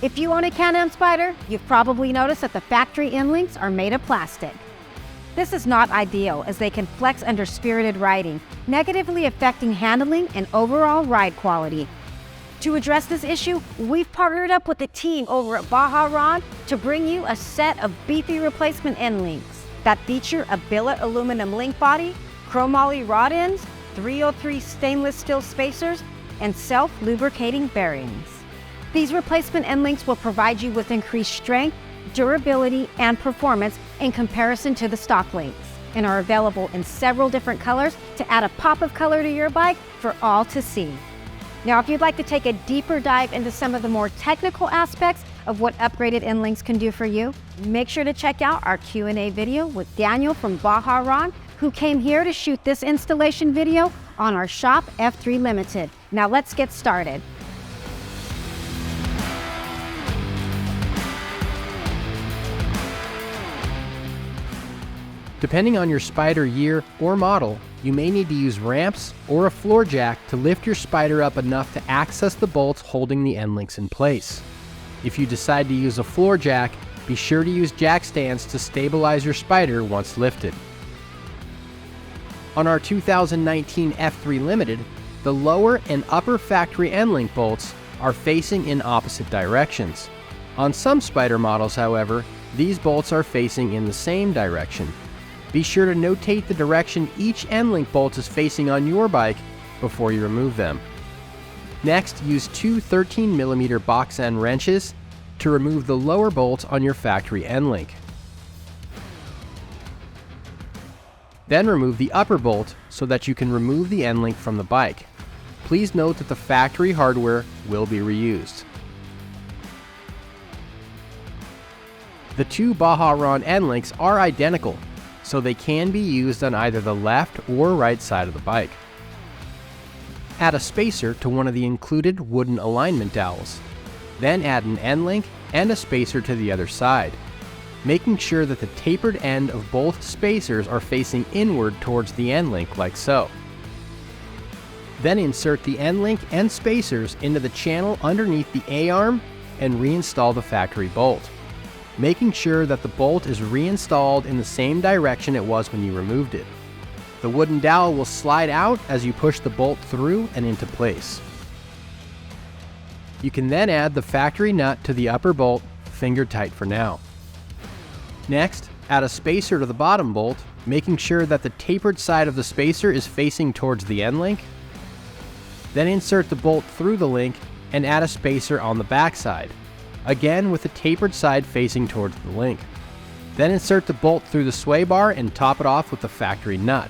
If you own a Can-Am Spyder, you've probably noticed that the factory end links are made of plastic. This is not ideal as they can flex under spirited riding, negatively affecting handling and overall ride quality. To address this issue, we've partnered up with the team over at Baja Ron to bring you a set of beefy replacement end links that feature a billet aluminum link body, Chromoly rod ends, 303 stainless steel spacers, and self-lubricating bearings. These replacement end links will provide you with increased strength, durability, and performance in comparison to the stock links, and are available in several different colors to add a pop of color to your bike for all to see. Now, if you'd like to take a deeper dive into some of the more technical aspects of what upgraded end links can do for you, make sure to check out our Q&A video with Daniel from Baja Ron, who came here to shoot this installation video on our Shop F3 Limited. Now let's get started. Depending on your Spyder year or model, you may need to use ramps or a floor jack to lift your Spyder up enough to access the bolts holding the end links in place. If you decide to use a floor jack, be sure to use jack stands to stabilize your Spyder once lifted. On our 2019 F3 Limited, the lower and upper factory end link bolts are facing in opposite directions. On some Spyder models, however, these bolts are facing in the same direction. Be sure to notate the direction each end link bolt is facing on your bike before you remove them. Next, use two 13mm box end wrenches to remove the lower bolts on your factory end link. Then remove the upper bolt so that you can remove the end link from the bike. Please note that the factory hardware will be reused. The two Baja Ron end links are identical, so they can be used on either the left or right side of the bike. Add a spacer to one of the included wooden alignment dowels. Then add an end link and a spacer to the other side, making sure that the tapered end of both spacers are facing inward towards the end link like so. Then insert the end link and spacers into the channel underneath the A-arm and reinstall the factory bolt, making sure that the bolt is reinstalled in the same direction it was when you removed it. The wooden dowel will slide out as you push the bolt through and into place. You can then add the factory nut to the upper bolt, finger tight for now. Next, add a spacer to the bottom bolt, making sure that the tapered side of the spacer is facing towards the end link. Then insert the bolt through the link and add a spacer on the back side, again with the tapered side facing towards the link. Then insert the bolt through the sway bar and top it off with the factory nut.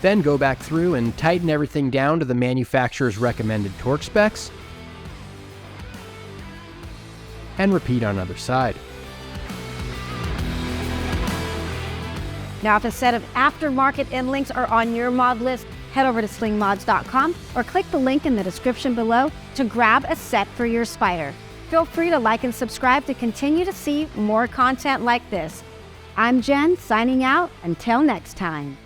Then go back through and tighten everything down to the manufacturer's recommended torque specs, and repeat on other side. Now, if a set of aftermarket end links are on your mod list, head over to slingmods.com or click the link in the description below to grab a set for your Spyder. Feel free to like and subscribe to continue to see more content like this. I'm Jen, signing out. Until next time.